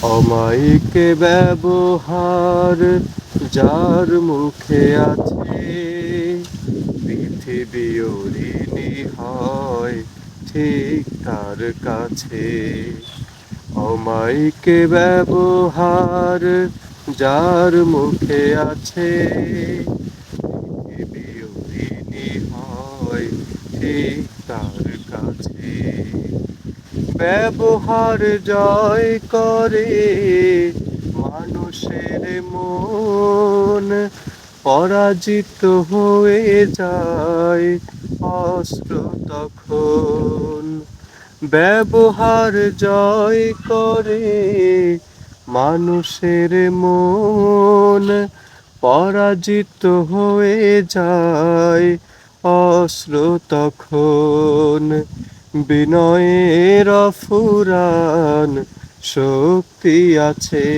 অমায়িক ব্যবহার যার মুখে আছে, পৃথিবী ঋণী হয় ঠিক তার কাছে। অমায়িক ব্যবহার যার মুখে আছে, পৃথিবী ঋণী হয় ঠিক তার কাছে। ব্যবহার জয় করে মানুষের মন, পরাজিত হয়ে যায় অস্ত্র তখন। ব্যবহার জয় করে মানুষের মন, পরাজিত হয়ে যায় অস্ত্র তখন। বিনয়ের ফুরান শক্তি আছে,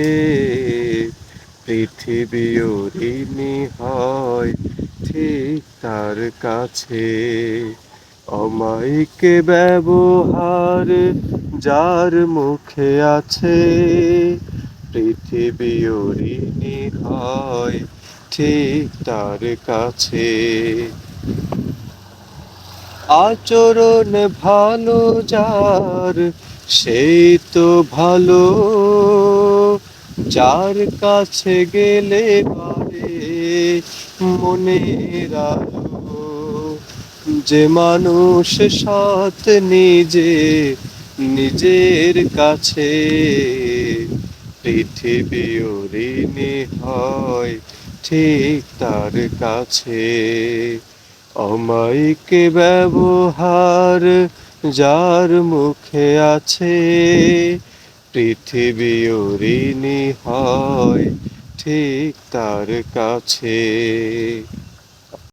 পৃথিবী ঋণী হয় ঠিক তার কাছে। অমায়িক ব্যবহার যার মুখে আছে, পৃথিবী ঋণী হয় ঠিক তার কাছে। আচরণ ভালো যার, সেই তো ভালো, যার কাছে গেলে বাড়ে মনের আলো। যে মানুষ সৎ নিজের কাছে, পৃথিবী ঋণী হয় ঠিক তার কাছে। অমায়িক ব্যবহার যার মুখে আছে, পৃথিবী ঋণী হয় ঠিক তার কাছে।